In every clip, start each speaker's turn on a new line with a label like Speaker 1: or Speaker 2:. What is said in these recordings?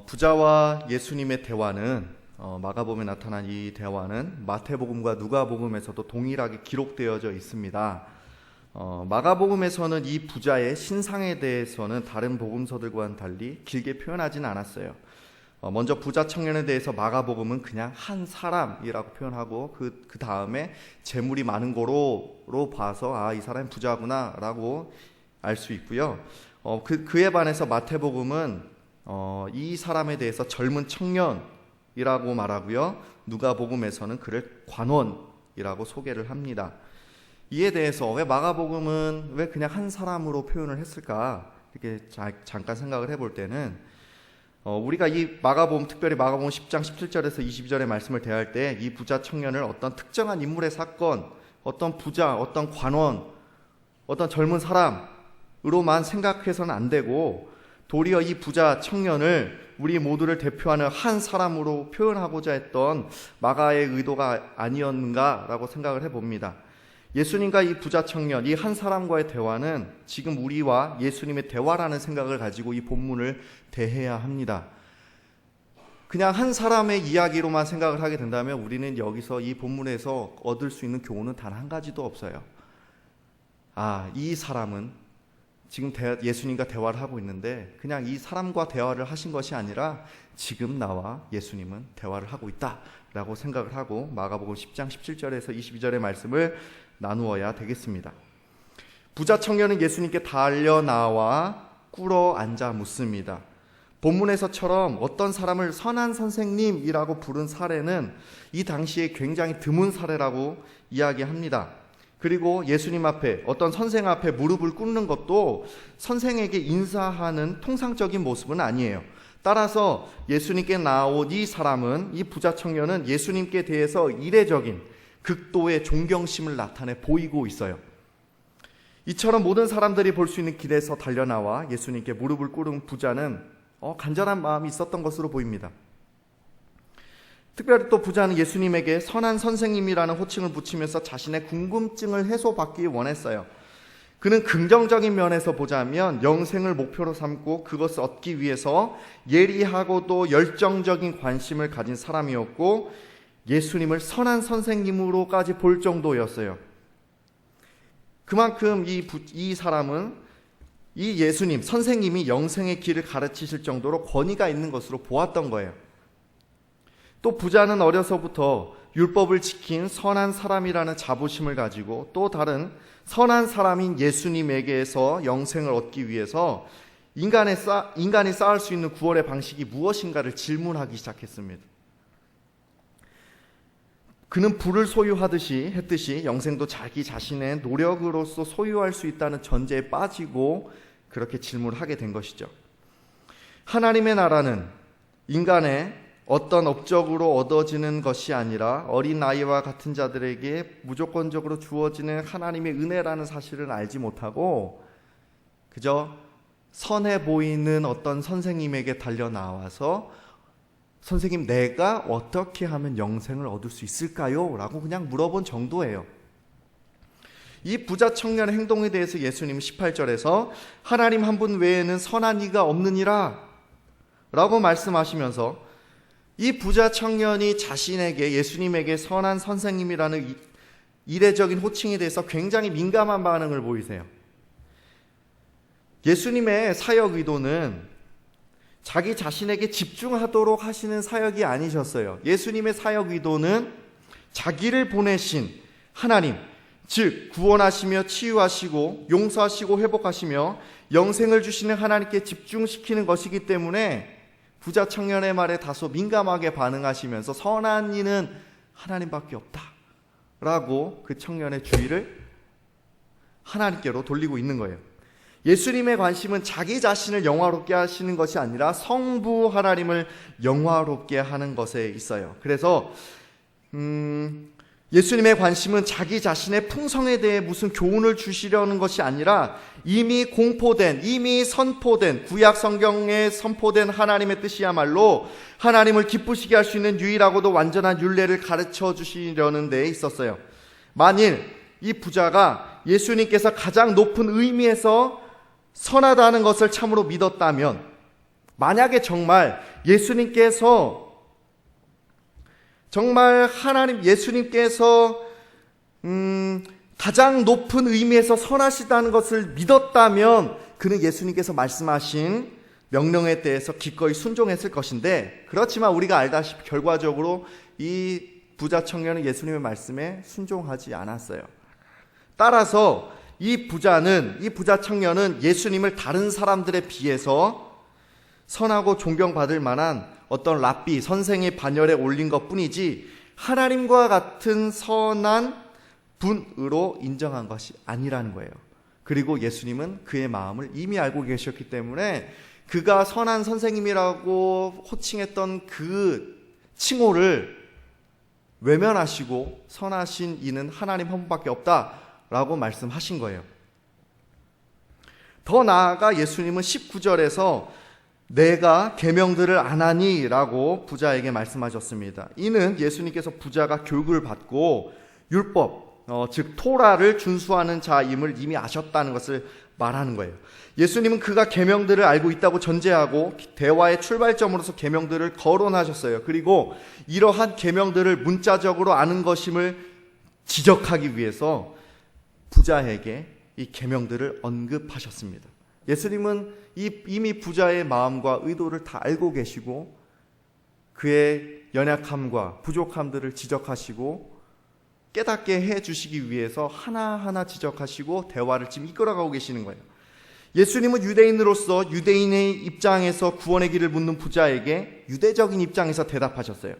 Speaker 1: 부자와 예수님의 대화는 마가복음에 나타난 이 대화는 마태복음과 누가복음에서도 동일하게 기록되어져 있습니다. 마가복음에서는 이 부자의 신상에 대해서는 다른 복음서들과는 달리 길게 표현하지는 않았어요. 먼저 부자 청년에 대해서 마가복음은 그냥 한 사람이라고 표현하고 그 다음에 재물이 많은 거로 봐서 이 사람이 부자구나 라고 알 수 있고요. 그에 반해서 마태복음은 이 사람에 대해서 젊은 청년이라고 말하고요. 누가복음에서는 그를 관원이라고 소개를 합니다. 이에 대해서 왜 마가복음은 왜 그냥 한 사람으로 표현을 했을까? 이렇게 잠깐 생각을 해볼 때는 우리가 이 마가복음, 특별히 마가복음 10장 17절에서 22절의 말씀을 대할 때 이 부자 청년을 어떤 특정한 인물의 사건, 어떤 부자, 어떤 관원, 어떤 젊은 사람으로만 생각해서는 안 되고 도리어 이 부자 청년을 우리 모두를 대표하는 한 사람으로 표현하고자 했던 마가의 의도가 아니었는가라고 생각을 해봅니다. 예수님과 이 부자 청년, 이 한 사람과의 대화는 지금 우리와 예수님의 대화라는 생각을 가지고 이 본문을 대해야 합니다. 그냥 한 사람의 이야기로만 생각을 하게 된다면 우리는 여기서 이 본문에서 얻을 수 있는 교훈은 단 한 가지도 없어요. 이 사람은 지금 예수님과 대화를 하고 있는데 그냥 이 사람과 대화를 하신 것이 아니라 지금 나와 예수님은 대화를 하고 있다라고 생각을 하고 마가복음 10장 17절에서 22절의 말씀을 나누어야 되겠습니다. 부자 청년은 예수님께 달려나와 꿇어 앉아 묻습니다. 본문에서처럼 어떤 사람을 선한 선생님이라고 부른 사례는 이 당시에 굉장히 드문 사례라고 이야기합니다. 그리고 예수님 앞에 어떤 선생 앞에 무릎을 꿇는 것도 선생에게 인사하는 통상적인 모습은 아니에요. 따라서 예수님께 나온 이 사람은, 이 부자 청년은 예수님께 대해서 이례적인 극도의 존경심을 나타내 보이고 있어요. 이처럼 모든 사람들이 볼 수 있는 길에서 달려나와 예수님께 무릎을 꿇은 부자는 간절한 마음이 있었던 것으로 보입니다. 특별히 또 부자는 예수님에게 선한 선생님이라는 호칭을 붙이면서 자신의 궁금증을 해소받기 원했어요. 그는 긍정적인 면에서 보자면 영생을 목표로 삼고 그것을 얻기 위해서 예리하고도 열정적인 관심을 가진 사람이었고 예수님을 선한 선생님으로까지 볼 정도였어요. 그만큼 이 사람은 이 예수님, 선생님이 영생의 길을 가르치실 정도로 권위가 있는 것으로 보았던 거예요. 또 부자는 어려서부터 율법을 지킨 선한 사람이라는 자부심을 가지고 또 다른 선한 사람인 예수님에게서 영생을 얻기 위해서 인간이 쌓을 수 있는 구원의 방식이 무엇인가를 질문하기 시작했습니다. 그는 부를 했듯이 영생도 자기 자신의 노력으로서 소유할 수 있다는 전제에 빠지고 그렇게 질문을 하게 된 것이죠. 하나님의 나라는 인간의 어떤 업적으로 얻어지는 것이 아니라 어린아이와 같은 자들에게 무조건적으로 주어지는 하나님의 은혜라는 사실을 알지 못하고 그저 선해 보이는 어떤 선생님에게 달려나와서 선생님, 내가 어떻게 하면 영생을 얻을 수 있을까요? 라고 그냥 물어본 정도예요. 이 부자 청년의 행동에 대해서 예수님은 18절에서 하나님 한 분 외에는 선한 이가 없느니라 라고 말씀하시면서 이 부자 청년이 자신에게 예수님에게 선한 선생님이라는 이례적인 호칭에 대해서 굉장히 민감한 반응을 보이세요. 예수님의 사역 의도는 자기 자신에게 집중하도록 하시는 사역이 아니셨어요. 예수님의 사역 의도는 자기를 보내신 하나님, 즉 구원하시며 치유하시고 용서하시고 회복하시며 영생을 주시는 하나님께 집중시키는 것이기 때문에 부자 청년의 말에 다소 민감하게 반응하시면서 선한 이는 하나님밖에 없다라고 그 청년의 주의를 하나님께로 돌리고 있는 거예요. 예수님의 관심은 자기 자신을 영화롭게 하시는 것이 아니라 성부 하나님을 영화롭게 하는 것에 있어요. 그래서 예수님의 관심은 자기 자신의 풍성에 대해 무슨 교훈을 주시려는 것이 아니라 이미 선포된 구약 성경에 선포된 하나님의 뜻이야말로 하나님을 기쁘시게 할 수 있는 유일하고도 완전한 율례를 가르쳐 주시려는 데 있었어요. 만일 이 부자가 예수님께서 가장 높은 의미에서 선하다는 것을 참으로 믿었다면 만약에 정말 예수님께서 가장 높은 의미에서 선하시다는 것을 믿었다면 그는 예수님께서 말씀하신 명령에 대해서 기꺼이 순종했을 것인데, 그렇지만 우리가 알다시피 결과적으로 이 부자 청년은 예수님의 말씀에 순종하지 않았어요. 따라서 이 부자 청년은 예수님을 다른 사람들에 비해서 선하고 존경받을 만한 어떤 랍비, 선생의 반열에 올린 것 뿐이지 하나님과 같은 선한 분으로 인정한 것이 아니라는 거예요. 그리고 예수님은 그의 마음을 이미 알고 계셨기 때문에 그가 선한 선생님이라고 호칭했던 그 칭호를 외면하시고 선하신 이는 하나님 한 분밖에 없다라고 말씀하신 거예요. 더 나아가 예수님은 19절에서 내가 계명들을 안 하니 라고 부자에게 말씀하셨습니다. 이는 예수님께서 부자가 교육을 받고 율법, 즉 토라를 준수하는 자임을 이미 아셨다는 것을 말하는 거예요. 예수님은 그가 계명들을 알고 있다고 전제하고 대화의 출발점으로서 계명들을 거론하셨어요. 그리고 이러한 계명들을 문자적으로 아는 것임을 지적하기 위해서 부자에게 이 계명들을 언급하셨습니다. 예수님은 이미 부자의 마음과 의도를 다 알고 계시고 그의 연약함과 부족함들을 지적하시고 깨닫게 해주시기 위해서 하나하나 지적하시고 대화를 지금 이끌어가고 계시는 거예요. 예수님은 유대인으로서 유대인의 입장에서 구원의 길을 묻는 부자에게 유대적인 입장에서 대답하셨어요.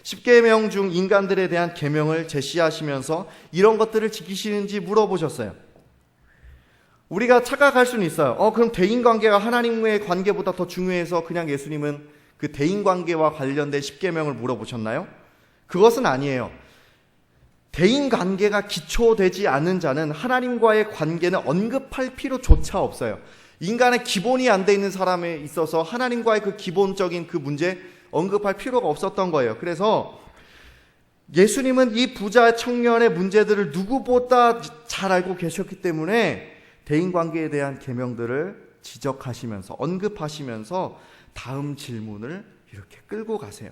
Speaker 1: 10계명 중 인간들에 대한 계명을 제시하시면서 이런 것들을 지키시는지 물어보셨어요. 우리가 착각할 수는 있어요. 그럼 대인관계가 하나님과의 관계보다 더 중요해서 그냥 예수님은 그 대인관계와 관련된 10계명을 물어보셨나요? 그것은 아니에요. 대인관계가 기초되지 않는 자는 하나님과의 관계는 언급할 필요조차 없어요. 인간의 기본이 안 돼 있는 사람에 있어서 하나님과의 그 기본적인 그 문제 언급할 필요가 없었던 거예요. 그래서 예수님은 이 부자 청년의 문제들을 누구보다 잘 알고 계셨기 때문에 대인관계에 대한 계명들을 지적하시면서 언급하시면서 다음 질문을 이렇게 끌고 가세요.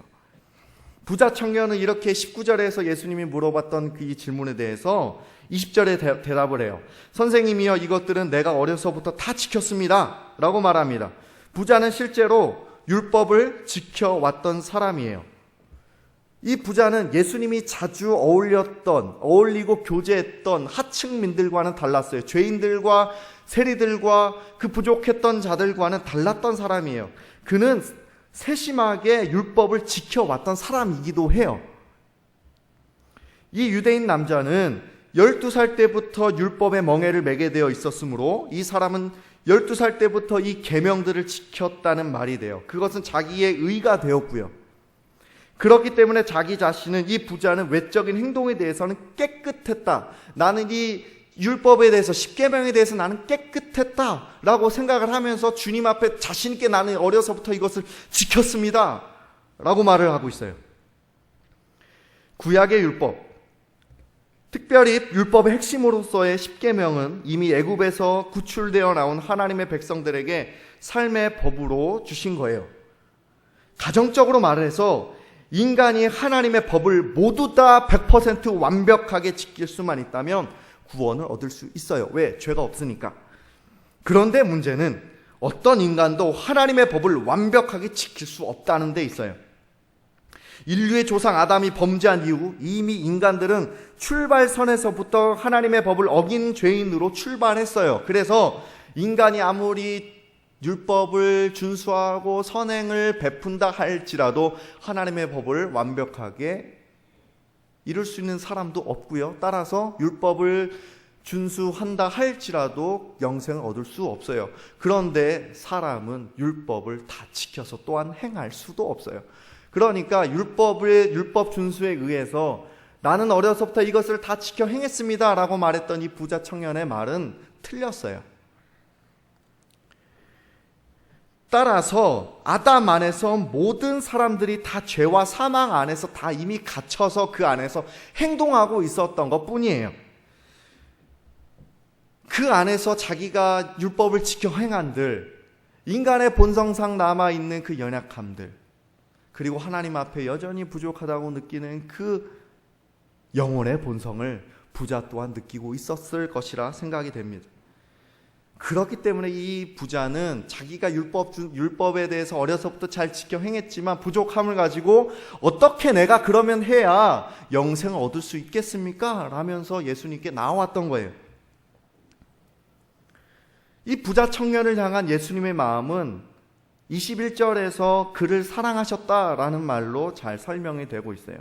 Speaker 1: 부자 청년은 이렇게 19절에서 예수님이 물어봤던 그 질문에 대해서 20절에 대답을 해요. 선생님이여, 이것들은 내가 어려서부터 다 지켰습니다 라고 말합니다. 부자는 실제로 율법을 지켜왔던 사람이에요. 이 부자는 예수님이 자주 어울리고 교제했던 하층민들과는 달랐어요. 죄인들과 세리들과 그 부족했던 자들과는 달랐던 사람이에요. 그는 세심하게 율법을 지켜왔던 사람이기도 해요. 이 유대인 남자는 12살 때부터 율법의 멍에를 매게 되어 있었으므로 이 사람은 12살 때부터 이 계명들을 지켰다는 말이 돼요. 그것은 자기의 의가 되었고요. 그렇기 때문에 자기 자신은, 이 부자는 외적인 행동에 대해서는 깨끗했다. 나는 이 율법에 대해서, 10계명에 대해서 나는 깨끗했다라고 생각을 하면서 주님 앞에 자신 있게 나는 어려서부터 이것을 지켰습니다 라고 말을 하고 있어요. 구약의 율법, 특별히 율법의 핵심으로서의 10계명은 이미 애굽에서 구출되어 나온 하나님의 백성들에게 삶의 법으로 주신 거예요. 가정적으로 말해서 인간이 하나님의 법을 모두 다 100% 완벽하게 지킬 수만 있다면 구원을 얻을 수 있어요. 왜? 죄가 없으니까. 그런데 문제는 어떤 인간도 하나님의 법을 완벽하게 지킬 수 없다는 데 있어요. 인류의 조상 아담이 범죄한 이후 이미 인간들은 출발선에서부터 하나님의 법을 어긴 죄인으로 출발했어요. 그래서 인간이 아무리 율법을 준수하고 선행을 베푼다 할지라도 하나님의 법을 완벽하게 이룰 수 있는 사람도 없고요. 따라서 율법을 준수한다 할지라도 영생을 얻을 수 없어요. 그런데 사람은 율법을 다 지켜서 또한 행할 수도 없어요. 그러니까 율법 준수에 의해서 나는 어려서부터 이것을 다 지켜 행했습니다 라고 말했던 이 부자 청년의 말은 틀렸어요. 따라서 아담 안에서 모든 사람들이 다 죄와 사망 안에서 다 이미 갇혀서 그 안에서 행동하고 있었던 것 뿐이에요. 그 안에서 자기가 율법을 지켜 행한들, 인간의 본성상 남아있는 그 연약함들, 그리고 하나님 앞에 여전히 부족하다고 느끼는 그 영혼의 본성을 부자 또한 느끼고 있었을 것이라 생각이 됩니다. 그렇기 때문에 이 부자는 자기가 율법에 대해서 어려서부터 잘 지켜 행했지만 부족함을 가지고 어떻게 내가 그러면 해야 영생을 얻을 수 있겠습니까? 라면서 예수님께 나왔던 거예요. 이 부자 청년을 향한 예수님의 마음은 21절에서 그를 사랑하셨다라는 말로 잘 설명이 되고 있어요.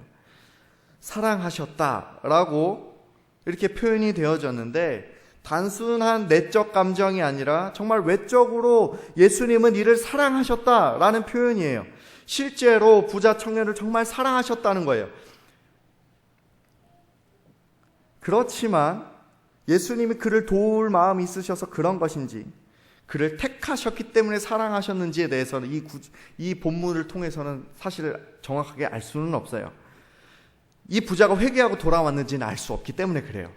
Speaker 1: 사랑하셨다라고 이렇게 표현이 되어졌는데 단순한 내적 감정이 아니라 정말 외적으로 예수님은 이를 사랑하셨다라는 표현이에요. 실제로 부자 청년을 정말 사랑하셨다는 거예요. 그렇지만 예수님이 그를 도울 마음이 있으셔서 그런 것인지, 그를 택하셨기 때문에 사랑하셨는지에 대해서는 이 본문을 통해서는 사실 정확하게 알 수는 없어요. 이 부자가 회개하고 돌아왔는지는 알 수 없기 때문에 그래요.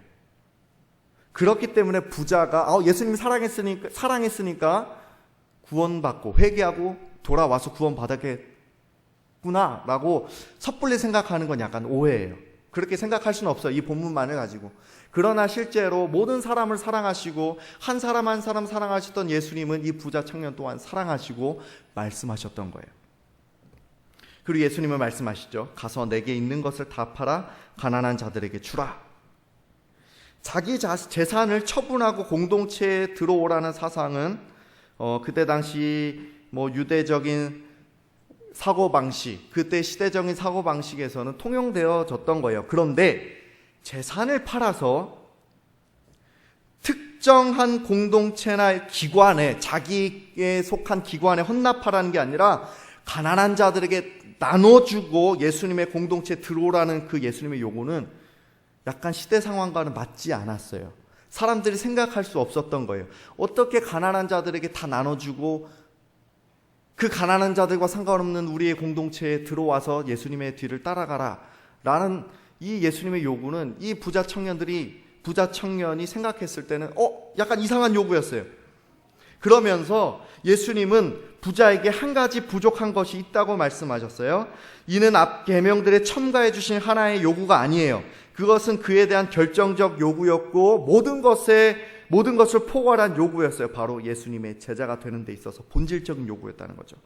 Speaker 1: 그렇기 때문에 부자가 예수님이 사랑했으니까 구원받고 회개하고 돌아와서 구원받았겠구나 라고 섣불리 생각하는 건 약간 오해예요. 그렇게 생각할 수는 없어요. 이 본문만을 가지고. 그러나 실제로 모든 사람을 사랑하시고 한 사람 한 사람 사랑하셨던 예수님은 이 부자 청년 또한 사랑하시고 말씀하셨던 거예요. 그리고 예수님은 말씀하시죠. 가서 내게 있는 것을 다 팔아 가난한 자들에게 주라. 자기 재산을 처분하고 공동체에 들어오라는 사상은 그때 당시 유대적인 사고방식, 그때 시대적인 사고방식에서는 통용되어졌던 거예요. 그런데 재산을 팔아서 특정한 공동체나 기관에, 자기에 속한 기관에 헌납하라는 게 아니라 가난한 자들에게 나눠주고 예수님의 공동체에 들어오라는 그 예수님의 요구는 약간 시대 상황과는 맞지 않았어요. 사람들이 생각할 수 없었던 거예요. 어떻게 가난한 자들에게 다 나눠주고 그 가난한 자들과 상관없는 우리의 공동체에 들어와서 예수님의 뒤를 따라가라 라는 이 예수님의 요구는 이 부자 청년이 생각했을 때는 약간 이상한 요구였어요. 그러면서 예수님은 부자에게 한 가지 부족한 것이 있다고 말씀하셨어요. 이는 앞 계명들에 첨가해 주신 하나의 요구가 아니에요. 그것은 그에 대한 결정적 요구였고 모든 것을 포괄한 요구였어요. 바로 예수님의 제자가 되는 데 있어서 본질적인 요구였다는 거죠.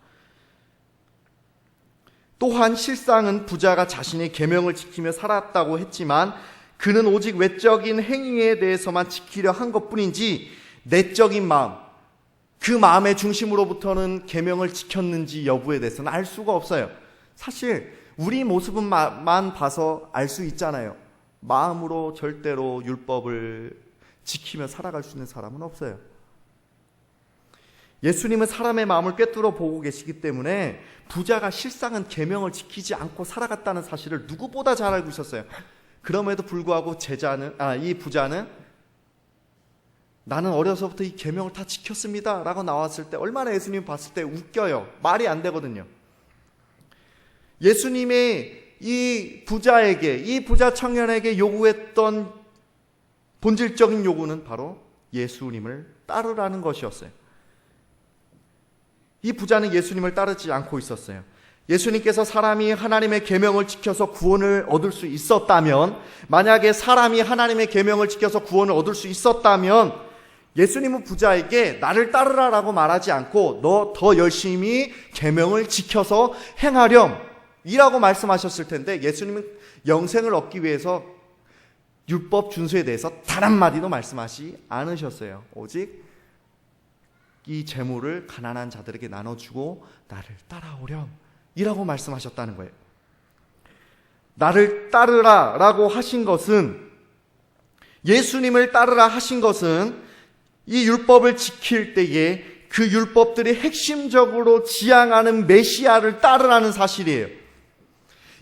Speaker 1: 또한 실상은 부자가 자신의 계명을 지키며 살았다고 했지만 그는 오직 외적인 행위에 대해서만 지키려 한 것뿐인지 내적인 마음, 그 마음의 중심으로부터는 계명을 지켰는지 여부에 대해서는 알 수가 없어요. 사실 우리 모습만 봐서 알 수 있잖아요. 마음으로 절대로 율법을 지키며 살아갈 수 있는 사람은 없어요. 예수님은 사람의 마음을 꿰뚫어 보고 계시기 때문에 부자가 실상은 계명을 지키지 않고 살아갔다는 사실을 누구보다 잘 알고 있었어요. 그럼에도 불구하고 이 부자는 나는 어려서부터 이 계명을 다 지켰습니다 라고 나왔을 때 얼마나 예수님 봤을 때 웃겨요. 말이 안 되거든요. 예수님의 이 부자 청년에게 요구했던 본질적인 요구는 바로 예수님을 따르라는 것이었어요. 이 부자는 예수님을 따르지 않고 있었어요. 예수님께서 사람이 하나님의 계명을 지켜서 구원을 얻을 수 있었다면, 만약에 사람이 하나님의 계명을 지켜서 구원을 얻을 수 있었다면 예수님은 부자에게 나를 따르라라고 말하지 않고 너 더 열심히 계명을 지켜서 행하렴 이라고 말씀하셨을 텐데, 예수님은 영생을 얻기 위해서 율법 준수에 대해서 단 한마디도 말씀하지 않으셨어요. 오직 이 재물을 가난한 자들에게 나눠주고 나를 따라오렴 이라고 말씀하셨다는 거예요. 나를 따르라 라고 하신 것은, 예수님을 따르라 하신 것은 이 율법을 지킬 때에 그 율법들이 핵심적으로 지향하는 메시아를 따르라는 사실이에요.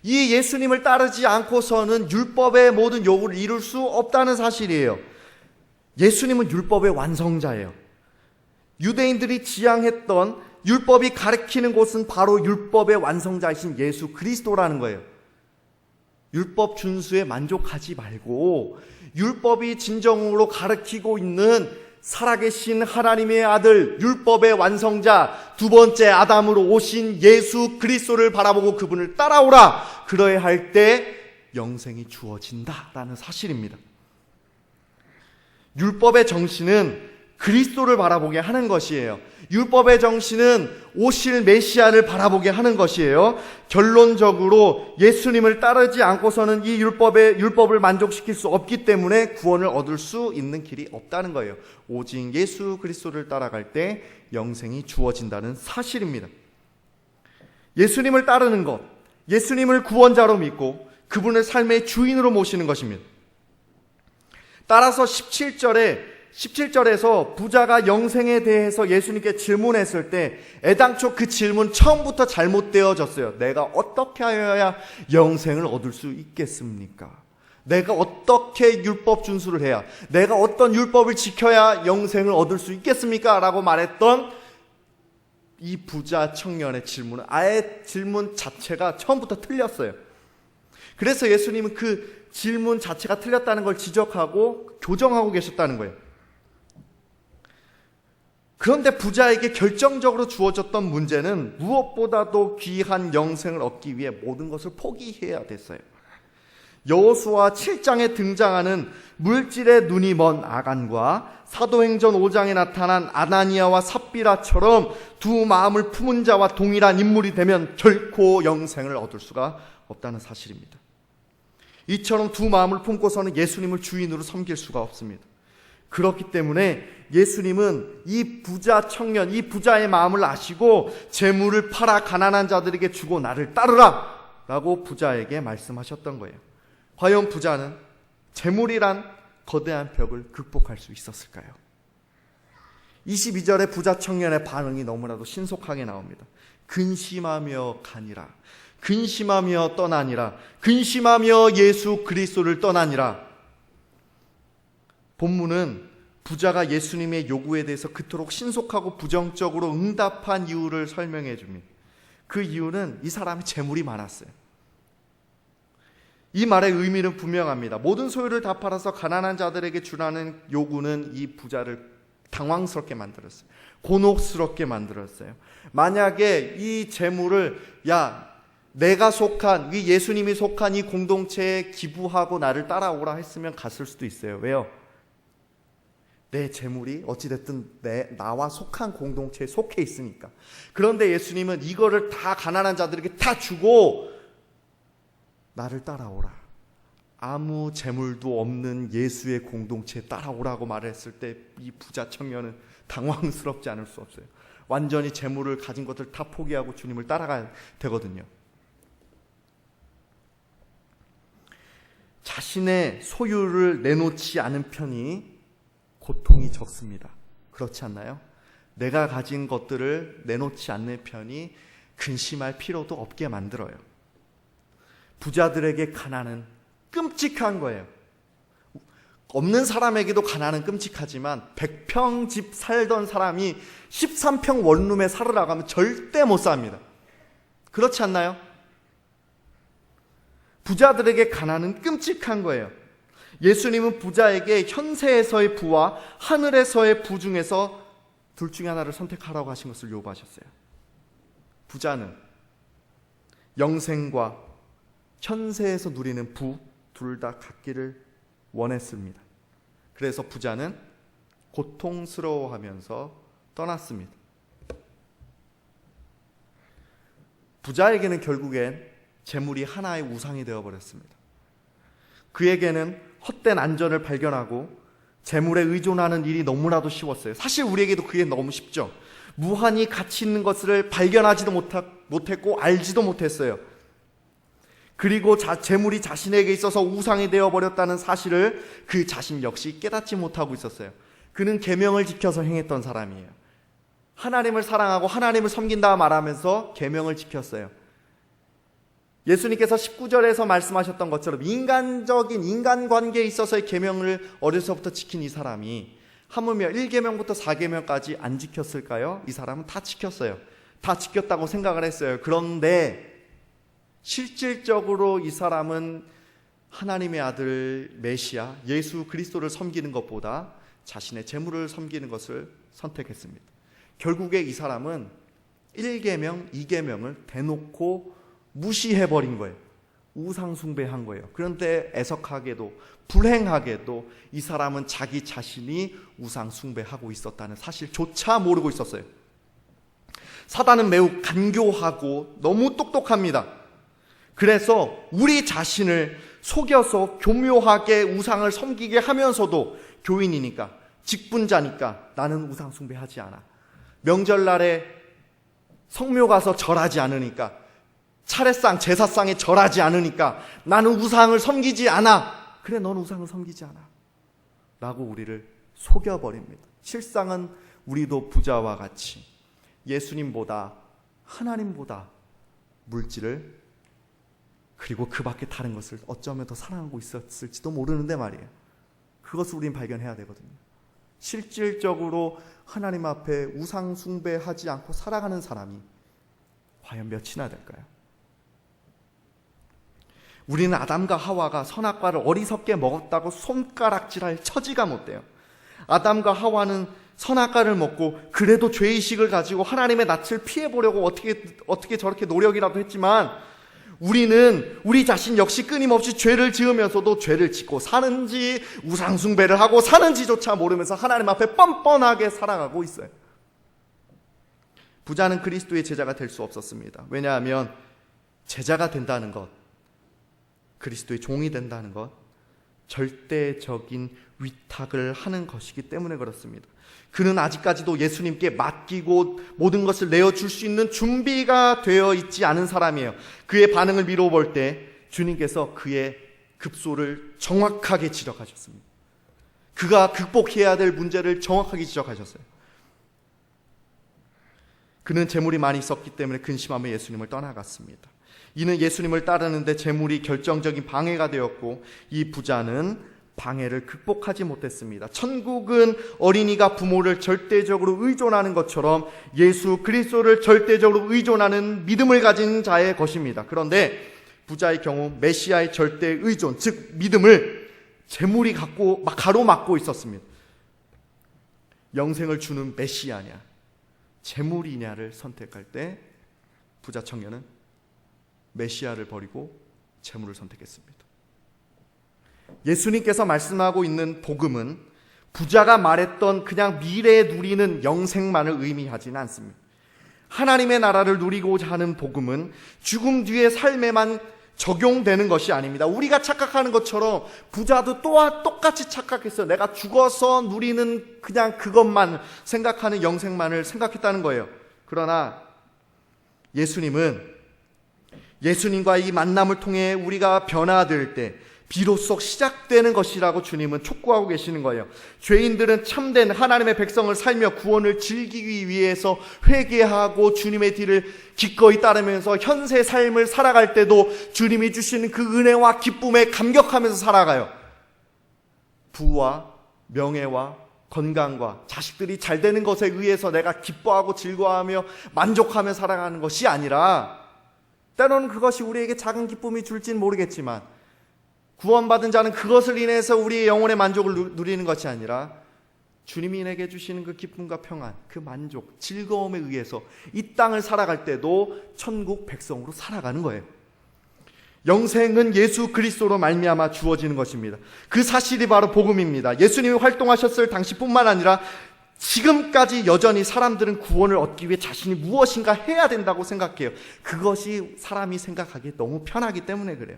Speaker 1: 이 예수님을 따르지 않고서는 율법의 모든 요구를 이룰 수 없다는 사실이에요. 예수님은 율법의 완성자예요. 유대인들이 지향했던 율법이 가리키는 곳은 바로 율법의 완성자이신 예수 그리스도라는 거예요. 율법 준수에 만족하지 말고 율법이 진정으로 가리키고 있는 살아계신 하나님의 아들, 율법의 완성자, 두 번째 아담으로 오신 예수 그리스도를 바라보고 그분을 따라오라. 그러야 할 때 영생이 주어진다라는 사실입니다. 율법의 정신은 그리스도를 바라보게 하는 것이에요. 율법의 정신은 오실 메시아를 바라보게 하는 것이에요. 결론적으로 예수님을 따르지 않고서는 이 율법을 만족시킬 수 없기 때문에 구원을 얻을 수 있는 길이 없다는 거예요. 오직 예수 그리스도를 따라갈 때 영생이 주어진다는 사실입니다. 예수님을 따르는 것, 예수님을 구원자로 믿고 그분을 삶의 주인으로 모시는 것입니다. 따라서 17절에서 부자가 영생에 대해서 예수님께 질문했을 때 애당초 그 질문 처음부터 잘못되어졌어요. 내가 어떻게 하여야 영생을 얻을 수 있겠습니까? 내가 어떻게 율법 준수를 해야, 내가 어떤 율법을 지켜야 영생을 얻을 수 있겠습니까? 라고 말했던 이 부자 청년의 질문은 아예 질문 자체가 처음부터 틀렸어요. 그래서 예수님은 그 질문 자체가 틀렸다는 걸 지적하고 교정하고 계셨다는 거예요. 그런데 부자에게 결정적으로 주어졌던 문제는 무엇보다도 귀한 영생을 얻기 위해 모든 것을 포기해야 됐어요. 여호수아 7장에 등장하는 물질의 눈이 먼 아간과 사도행전 5장에 나타난 아나니아와 삽비라처럼 두 마음을 품은 자와 동일한 인물이 되면 결코 영생을 얻을 수가 없다는 사실입니다. 이처럼 두 마음을 품고서는 예수님을 주인으로 섬길 수가 없습니다. 그렇기 때문에 예수님은 이 부자 청년, 이 부자의 마음을 아시고 재물을 팔아 가난한 자들에게 주고 나를 따르라 라고 부자에게 말씀하셨던 거예요. 과연 부자는 재물이란 거대한 벽을 극복할 수 있었을까요? 22절에 부자 청년의 반응이 너무나도 신속하게 나옵니다. 근심하며 가니라, 근심하며 떠나니라, 근심하며 예수 그리스도를 떠나니라. 본문은 부자가 예수님의 요구에 대해서 그토록 신속하고 부정적으로 응답한 이유를 설명해 줍니다. 그 이유는 이 사람이 재물이 많았어요. 이 말의 의미는 분명합니다. 모든 소유를 다 팔아서 가난한 자들에게 주라는 요구는 이 부자를 당황스럽게 만들었어요. 곤혹스럽게 만들었어요. 만약에 이 재물을 내가 속한, 이 예수님이 속한 이 공동체에 기부하고 나를 따라오라 했으면 갔을 수도 있어요. 왜요? 내 재물이 어찌됐든 나와 속한 공동체에 속해 있으니까. 그런데 예수님은 이거를 다 가난한 자들에게 다 주고 나를 따라오라, 아무 재물도 없는 예수의 공동체에 따라오라고 말을 했을 때 이 부자 청년은 당황스럽지 않을 수 없어요. 완전히 재물을 가진 것들 다 포기하고 주님을 따라가야 되거든요. 자신의 소유를 내놓지 않은 편이 고통이 적습니다. 그렇지 않나요? 내가 가진 것들을 내놓지 않는 편이 근심할 필요도 없게 만들어요. 부자들에게 가난은 끔찍한 거예요. 없는 사람에게도 가난은 끔찍하지만 100평 집 살던 사람이 13평 원룸에 살으라고 하면 절대 못 삽니다. 그렇지 않나요? 부자들에게 가난은 끔찍한 거예요. 예수님은 부자에게 현세에서의 부와 하늘에서의 부 중에서 둘 중에 하나를 선택하라고 하신 것을 요구하셨어요. 부자는 영생과 현세에서 누리는 부 둘 다 갖기를 원했습니다. 그래서 부자는 고통스러워하면서 떠났습니다. 부자에게는 결국엔 재물이 하나의 우상이 되어버렸습니다. 그에게는 헛된 안전을 발견하고 재물에 의존하는 일이 너무나도 쉬웠어요. 사실 우리에게도 그게 너무 쉽죠. 무한히 가치 있는 것을 발견하지도 못했고 알지도 못했어요. 그리고 재물이 자신에게 있어서 우상이 되어버렸다는 사실을 그 자신 역시 깨닫지 못하고 있었어요. 그는 계명을 지켜서 행했던 사람이에요. 하나님을 사랑하고 하나님을 섬긴다 말하면서 계명을 지켰어요. 예수님께서 19절에서 말씀하셨던 것처럼 인간적인 인간관계에 있어서의 계명을 어려서부터 지킨 이 사람이 하물며 1계명부터 4계명까지 안 지켰을까요? 이 사람은 다 지켰어요. 다 지켰다고 생각을 했어요. 그런데 실질적으로 이 사람은 하나님의 아들 메시아 예수 그리스도를 섬기는 것보다 자신의 재물을 섬기는 것을 선택했습니다. 결국에 이 사람은 1계명, 2계명을 대놓고 무시해버린 거예요. 우상숭배한 거예요. 그런데 애석하게도 불행하게도 이 사람은 자기 자신이 우상숭배하고 있었다는 사실조차 모르고 있었어요. 사단은 매우 간교하고 너무 똑똑합니다. 그래서 우리 자신을 속여서 교묘하게 우상을 섬기게 하면서도 교인이니까, 직분자니까 나는 우상 숭배하지 않아. 명절날에 성묘 가서 절하지 않으니까, 차례상 제사상에 절하지 않으니까 나는 우상을 섬기지 않아. 그래, 넌 우상을 섬기지 않아 라고 우리를 속여버립니다. 실상은 우리도 부자와 같이 예수님보다, 하나님보다 물질을, 그리고 그 밖에 다른 것을 어쩌면 더 사랑하고 있었을지도 모르는데 말이에요. 그것을 우린 발견해야 되거든요. 실질적으로 하나님 앞에 우상 숭배하지 않고 살아가는 사람이 과연 몇이나 될까요? 우리는 아담과 하와가 선악과를 어리석게 먹었다고 손가락질할 처지가 못 돼요. 아담과 하와는 선악과를 먹고 그래도 죄의식을 가지고 하나님의 낯을 피해보려고 어떻게 저렇게 노력이라도 했지만, 우리는 우리 자신 역시 끊임없이 죄를 지으면서도 죄를 짓고 사는지 우상숭배를 하고 사는지조차 모르면서 하나님 앞에 뻔뻔하게 살아가고 있어요. 부자는 그리스도의 제자가 될 수 없었습니다. 왜냐하면 제자가 된다는 것, 그리스도의 종이 된다는 것, 절대적인 위탁을 하는 것이기 때문에 그렇습니다. 그는 아직까지도 예수님께 맡기고 모든 것을 내어줄 수 있는 준비가 되어 있지 않은 사람이에요. 그의 반응을 미뤄볼 때 주님께서 그의 급소를 정확하게 지적하셨습니다. 그가 극복해야 될 문제를 정확하게 지적하셨어요. 그는 재물이 많이 있었기 때문에 근심하며 예수님을 떠나갔습니다. 이는 예수님을 따르는데 재물이 결정적인 방해가 되었고, 이 부자는 방해를 극복하지 못했습니다. 천국은 어린이가 부모를 절대적으로 의존하는 것처럼 예수 그리스도를 절대적으로 의존하는 믿음을 가진 자의 것입니다. 그런데 부자의 경우 메시아의 절대 의존, 즉 믿음을 재물이 가로막고 있었습니다. 영생을 주는 메시아냐, 재물이냐를 선택할 때 부자 청년은 메시아를 버리고 재물을 선택했습니다. 예수님께서 말씀하고 있는 복음은 부자가 말했던 그냥 미래에 누리는 영생만을 의미하지는 않습니다. 하나님의 나라를 누리고자 하는 복음은 죽음 뒤의 삶에만 적용되는 것이 아닙니다. 우리가 착각하는 것처럼 부자도 또한 똑같이 착각했어요. 내가 죽어서 누리는 그냥 그것만 생각하는 영생만을 생각했다는 거예요. 그러나 예수님과 이 만남을 통해 우리가 변화될 때 비로소 시작되는 것이라고 주님은 촉구하고 계시는 거예요. 죄인들은 참된 하나님의 백성을 살며 구원을 즐기기 위해서 회개하고 주님의 뒤를 기꺼이 따르면서 현세 삶을 살아갈 때도 주님이 주시는 그 은혜와 기쁨에 감격하면서 살아가요. 부와 명예와 건강과 자식들이 잘 되는 것에 의해서 내가 기뻐하고 즐거워하며 만족하며 살아가는 것이 아니라, 때로는 그것이 우리에게 작은 기쁨이 줄지는 모르겠지만 구원받은 자는 그것을 인해서 우리의 영혼의 만족을 누리는 것이 아니라 주님이 내게 주시는 그 기쁨과 평안, 그 만족, 즐거움에 의해서 이 땅을 살아갈 때도 천국 백성으로 살아가는 거예요. 영생은 예수 그리스도로 말미암아 주어지는 것입니다. 그 사실이 바로 복음입니다. 예수님이 활동하셨을 당시뿐만 아니라 지금까지 여전히 사람들은 구원을 얻기 위해 자신이 무엇인가 해야 된다고 생각해요. 그것이 사람이 생각하기에 너무 편하기 때문에 그래요.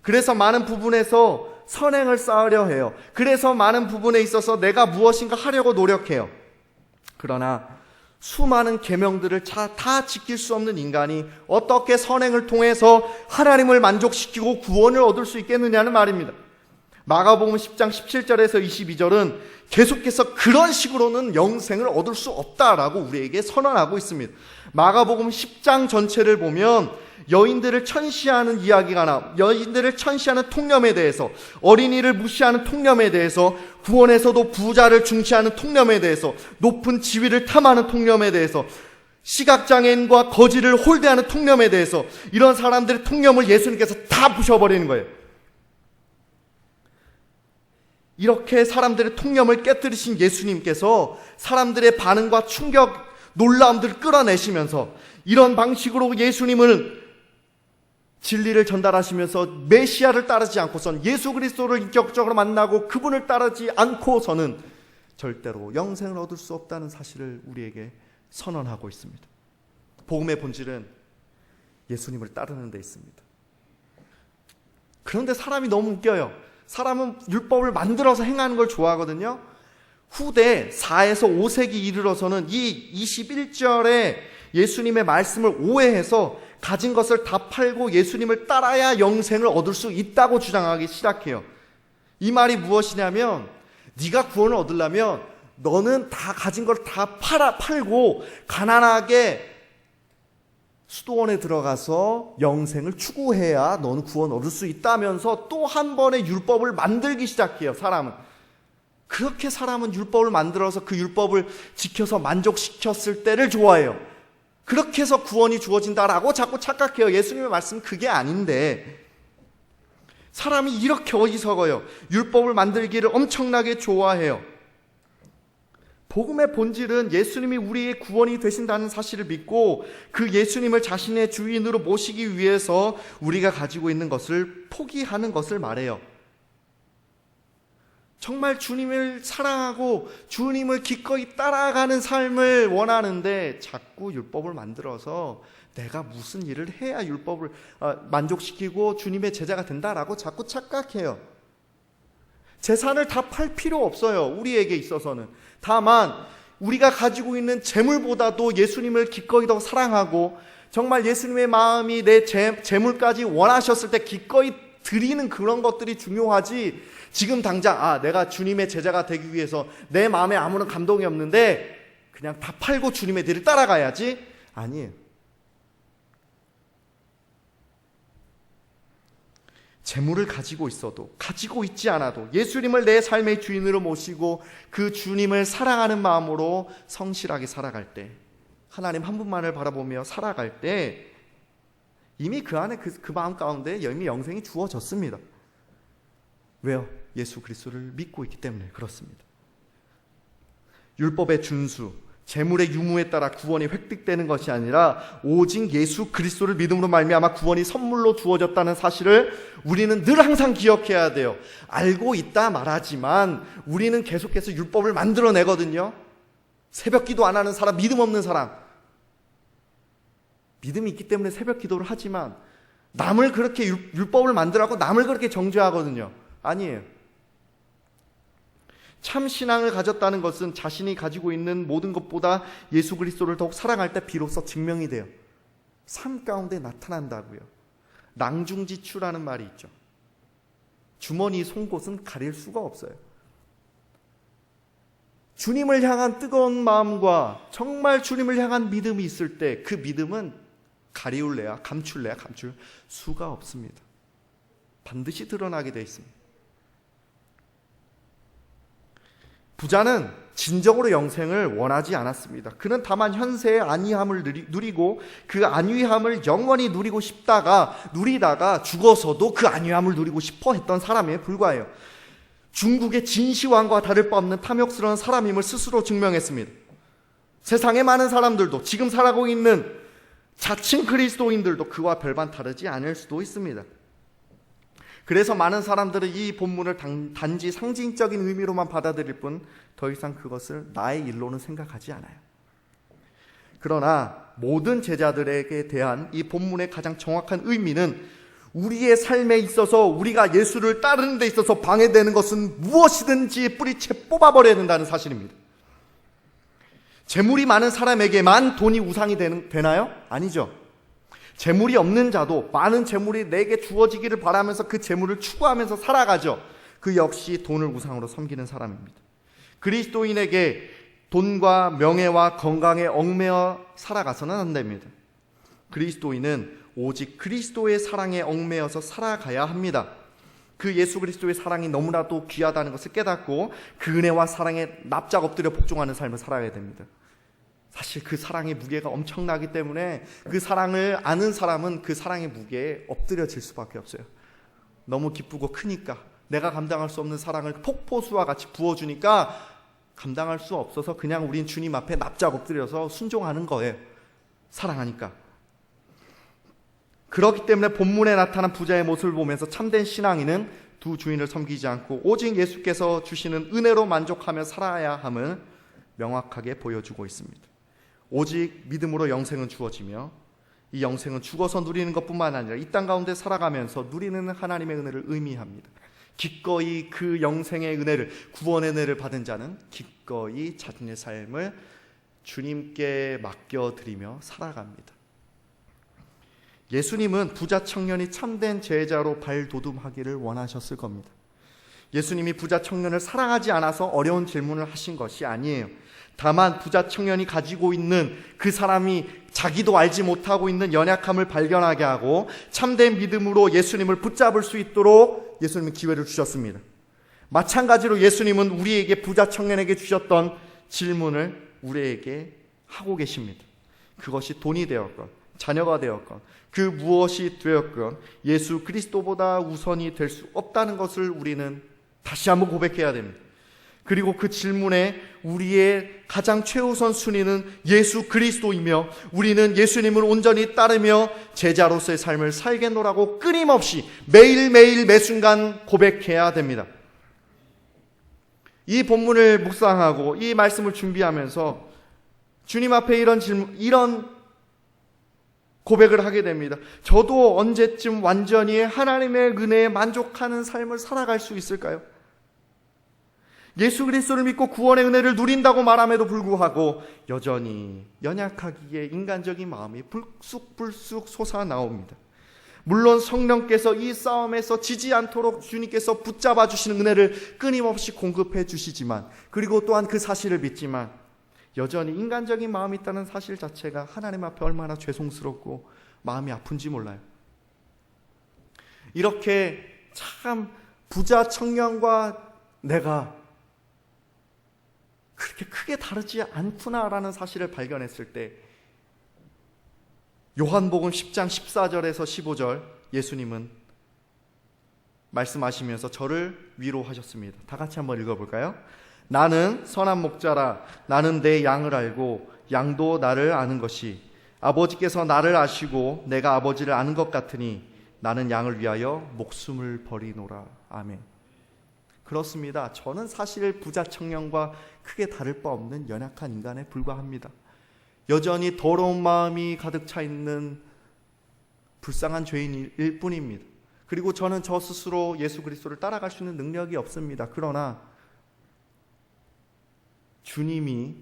Speaker 1: 그래서 많은 부분에서 선행을 쌓으려 해요. 그래서 많은 부분에 있어서 내가 무엇인가 하려고 노력해요. 그러나 수많은 계명들을 다 지킬 수 없는 인간이 어떻게 선행을 통해서 하나님을 만족시키고 구원을 얻을 수 있겠느냐는 말입니다. 마가복음 10장 17절에서 22절은 계속해서 그런 식으로는 영생을 얻을 수 없다라고 우리에게 선언하고 있습니다. 마가복음 10장 전체를 보면 여인들을 천시하는 이야기가 나와, 여인들을 천시하는 통념에 대해서, 어린이를 무시하는 통념에 대해서, 구원에서도 부자를 중시하는 통념에 대해서, 높은 지위를 탐하는 통념에 대해서, 시각장애인과 거지를 홀대하는 통념에 대해서, 이런 사람들의 통념을 예수님께서 다 부셔버리는 거예요. 이렇게 사람들의 통념을 깨뜨리신 예수님께서 사람들의 반응과 충격, 놀라움들을 끌어내시면서 이런 방식으로 예수님을 진리를 전달하시면서 메시아를 따르지 않고선, 예수 그리스도를 인격적으로 만나고 그분을 따르지 않고서는 절대로 영생을 얻을 수 없다는 사실을 우리에게 선언하고 있습니다. 복음의 본질은 예수님을 따르는 데 있습니다. 그런데 사람이 너무 웃겨요. 사람은 율법을 만들어서 행하는 걸 좋아하거든요. 후대 4에서 5세기 이르러서는 이 21절에 예수님의 말씀을 오해해서 가진 것을 다 팔고 예수님을 따라야 영생을 얻을 수 있다고 주장하기 시작해요. 이 말이 무엇이냐면, 네가 구원을 얻으려면 너는 다 가진 걸 다 팔고 가난하게 수도원에 들어가서 영생을 추구해야 너는 구원 얻을 수 있다면서 또 한 번의 율법을 만들기 시작해요. 사람은 그렇게 율법을 만들어서 그 율법을 지켜서 만족시켰을 때를 좋아해요. 그렇게 해서 구원이 주어진다라고 자꾸 착각해요. 예수님의 말씀은 그게 아닌데, 사람이 이렇게 어리석어요. 율법을 만들기를 엄청나게 좋아해요. 복음의 본질은 예수님이 우리의 구원이 되신다는 사실을 믿고 그 예수님을 자신의 주인으로 모시기 위해서 우리가 가지고 있는 것을 포기하는 것을 말해요. 정말 주님을 사랑하고 주님을 기꺼이 따라가는 삶을 원하는데 자꾸 율법을 만들어서 내가 무슨 일을 해야 율법을 만족시키고 주님의 제자가 된다라고 자꾸 착각해요. 재산을 다 팔 필요 없어요. 우리에게 있어서는. 다만 우리가 가지고 있는 재물보다도 예수님을 기꺼이 더 사랑하고 정말 예수님의 마음이 내 재물까지 원하셨을 때 기꺼이 드리는 그런 것들이 중요하지, 지금 당장 내가 주님의 제자가 되기 위해서 내 마음에 아무런 감동이 없는데 그냥 다 팔고 주님의 뒤를 따라가야지, 아니에요. 재물을 가지고 있어도 가지고 있지 않아도 예수님을 내 삶의 주인으로 모시고 그 주님을 사랑하는 마음으로 성실하게 살아갈 때, 하나님 한 분만을 바라보며 살아갈 때 이미 그 안에 그 마음 가운데 이미 영생이 주어졌습니다. 왜요? 예수 그리스도를 믿고 있기 때문에 그렇습니다. 율법의 준수, 재물의 유무에 따라 구원이 획득되는 것이 아니라 오직 예수 그리스도를 믿음으로 말미암아 구원이 선물로 주어졌다는 사실을 우리는 늘 항상 기억해야 돼요. 알고 있다 말하지만 우리는 계속해서 율법을 만들어내거든요. 새벽기도 안 하는 사람, 믿음 없는 사람, 믿음이 있기 때문에 새벽기도를 하지만 남을 그렇게 율법을 만들어갖고 남을 그렇게 정죄하거든요. 아니에요. 참 신앙을 가졌다는 것은 자신이 가지고 있는 모든 것보다 예수 그리스도를 더욱 사랑할 때 비로소 증명이 돼요. 삶 가운데 나타난다고요. 낭중지추라는 말이 있죠. 주머니 송곳은 가릴 수가 없어요. 주님을 향한 뜨거운 마음과 정말 주님을 향한 믿음이 있을 때 그 믿음은 가리울래야 감출 수가 없습니다. 반드시 드러나게 되어 있습니다. 부자는 진정으로 영생을 원하지 않았습니다. 그는 다만 현세의 안위함을 누리고 그 안위함을 영원히 누리다가 죽어서도 그 안위함을 누리고 싶어 했던 사람에 불과해요. 중국의 진시황과 다를 바 없는 탐욕스러운 사람임을 스스로 증명했습니다. 세상의 많은 사람들도, 지금 살아가고 있는 자칭 그리스도인들도 그와 별반 다르지 않을 수도 있습니다. 그래서 많은 사람들은 이 본문을 단지 상징적인 의미로만 받아들일 뿐 더 이상 그것을 나의 일로는 생각하지 않아요. 그러나 모든 제자들에게 대한 이 본문의 가장 정확한 의미는 우리의 삶에 있어서 우리가 예수를 따르는 데 있어서 방해되는 것은 무엇이든지 뿌리채 뽑아버려야 된다는 사실입니다. 재물이 많은 사람에게만 돈이 우상이 되나요? 아니죠. 재물이 없는 자도 많은 재물이 내게 주어지기를 바라면서 그 재물을 추구하면서 살아가죠. 그 역시 돈을 우상으로 섬기는 사람입니다. 그리스도인에게 돈과 명예와 건강에 얽매여 살아가서는 안 됩니다. 그리스도인은 오직 그리스도의 사랑에 얽매여서 살아가야 합니다. 그 예수 그리스도의 사랑이 너무나도 귀하다는 것을 깨닫고 그 은혜와 사랑에 납작 엎드려 복종하는 삶을 살아야 됩니다. 사실 그 사랑의 무게가 엄청나기 때문에 그 사랑을 아는 사람은 그 사랑의 무게에 엎드려질 수밖에 없어요. 너무 기쁘고 크니까, 내가 감당할 수 없는 사랑을 폭포수와 같이 부어주니까 감당할 수 없어서 그냥 우린 주님 앞에 납작 엎드려서 순종하는 거예요. 사랑하니까. 그렇기 때문에 본문에 나타난 부자의 모습을 보면서 참된 신앙인은 두 주인을 섬기지 않고 오직 예수께서 주시는 은혜로 만족하며 살아야 함을 명확하게 보여주고 있습니다. 오직 믿음으로 영생은 주어지며 이 영생은 죽어서 누리는 것뿐만 아니라 이 땅 가운데 살아가면서 누리는 하나님의 은혜를 의미합니다. 기꺼이 그 영생의 은혜를, 구원의 은혜를 받은 자는 기꺼이 자신의 삶을 주님께 맡겨드리며 살아갑니다. 예수님은 부자 청년이 참된 제자로 발돋움하기를 원하셨을 겁니다. 예수님이 부자 청년을 사랑하지 않아서 어려운 질문을 하신 것이 아니에요. 다만 부자 청년이 가지고 있는, 그 사람이 자기도 알지 못하고 있는 연약함을 발견하게 하고 참된 믿음으로 예수님을 붙잡을 수 있도록 예수님은 기회를 주셨습니다. 마찬가지로 예수님은 우리에게, 부자 청년에게 주셨던 질문을 우리에게 하고 계십니다. 그것이 돈이 되었건 자녀가 되었건 그 무엇이 되었건 예수 그리스도보다 우선이 될 수 없다는 것을 우리는 다시 한번 고백해야 됩니다. 그리고 그 질문에 우리의 가장 최우선 순위는 예수 그리스도이며 우리는 예수님을 온전히 따르며 제자로서의 삶을 살겠노라고 끊임없이 매일매일 매순간 고백해야 됩니다. 이 본문을 묵상하고 이 말씀을 준비하면서 주님 앞에 이런 고백을 하게 됩니다. 저도 언제쯤 완전히 하나님의 은혜에 만족하는 삶을 살아갈 수 있을까요? 예수 그리스도를 믿고 구원의 은혜를 누린다고 말함에도 불구하고 여전히 연약하기에 인간적인 마음이 불쑥불쑥 솟아나옵니다. 물론 성령께서 이 싸움에서 지지 않도록 주님께서 붙잡아 주시는 은혜를 끊임없이 공급해 주시지만, 그리고 또한 그 사실을 믿지만 여전히 인간적인 마음이 있다는 사실 자체가 하나님 앞에 얼마나 죄송스럽고 마음이 아픈지 몰라요. 이렇게 참 부자 청년과 내가 그렇게 크게 다르지 않구나라는 사실을 발견했을 때 요한복음 10장 14절에서 15절 예수님은 말씀하시면서 저를 위로하셨습니다. 다 같이 한번 읽어볼까요? 나는 선한 목자라. 나는 내 양을 알고 양도 나를 아는 것이 아버지께서 나를 아시고 내가 아버지를 아는 것 같으니 나는 양을 위하여 목숨을 버리노라. 아멘. 그렇습니다. 저는 사실 부자 청년과 크게 다를 바 없는 연약한 인간에 불과합니다. 여전히 더러운 마음이 가득 차 있는 불쌍한 죄인일 뿐입니다. 그리고 저는 저 스스로 예수 그리스도를 따라갈 수 있는 능력이 없습니다. 그러나 주님이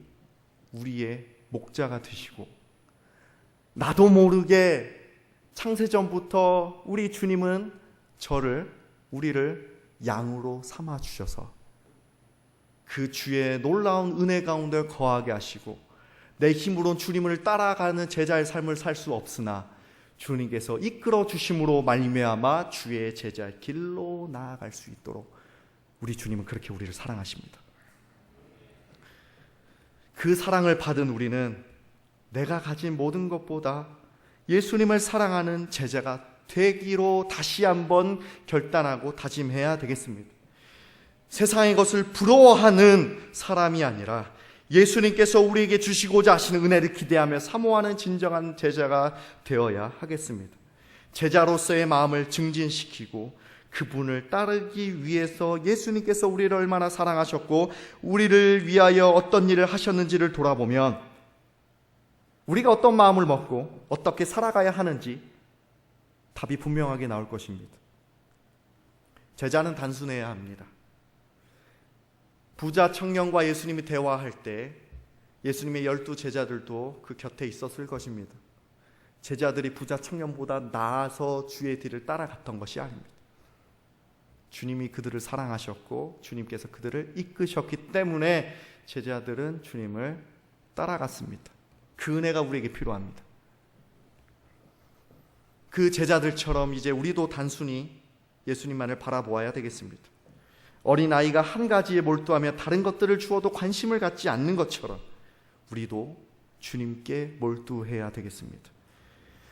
Speaker 1: 우리의 목자가 되시고 나도 모르게 창세전부터 우리 주님은 우리를 양으로 삼아 주셔서 그 주의 놀라운 은혜 가운데 거하게 하시고 내 힘으로는 주님을 따라가는 제자의 삶을 살 수 없으나 주님께서 이끌어 주심으로 말미암아 주의 제자의 길로 나아갈 수 있도록 우리 주님은 그렇게 우리를 사랑하십니다. 그 사랑을 받은 우리는 내가 가진 모든 것보다 예수님을 사랑하는 제자가 되기로 다시 한번 결단하고 다짐해야 되겠습니다. 세상의 것을 부러워하는 사람이 아니라 예수님께서 우리에게 주시고자 하시는 은혜를 기대하며 사모하는 진정한 제자가 되어야 하겠습니다. 제자로서의 마음을 증진시키고 그분을 따르기 위해서 예수님께서 우리를 얼마나 사랑하셨고 우리를 위하여 어떤 일을 하셨는지를 돌아보면 우리가 어떤 마음을 먹고 어떻게 살아가야 하는지 답이 분명하게 나올 것입니다. 제자는 단순해야 합니다. 부자 청년과 예수님이 대화할 때 예수님의 12 제자들도 그 곁에 있었을 것입니다. 제자들이 부자 청년보다 나아서 주의 뒤를 따라갔던 것이 아닙니다. 주님이 그들을 사랑하셨고 주님께서 그들을 이끄셨기 때문에 제자들은 주님을 따라갔습니다. 그 은혜가 우리에게 필요합니다. 그 제자들처럼 이제 우리도 단순히 예수님만을 바라보아야 되겠습니다. 어린아이가 한 가지에 몰두하며 다른 것들을 주어도 관심을 갖지 않는 것처럼 우리도 주님께 몰두해야 되겠습니다.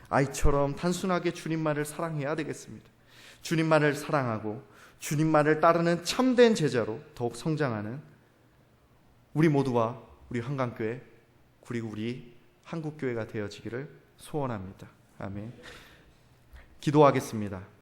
Speaker 1: 아이처럼 단순하게 주님만을 사랑해야 되겠습니다. 주님만을 사랑하고 주님만을 따르는 참된 제자로 더욱 성장하는 우리 모두와 우리 한강교회 그리고 우리 한국교회가 되어지기를 소원합니다. 아멘. 기도하겠습니다.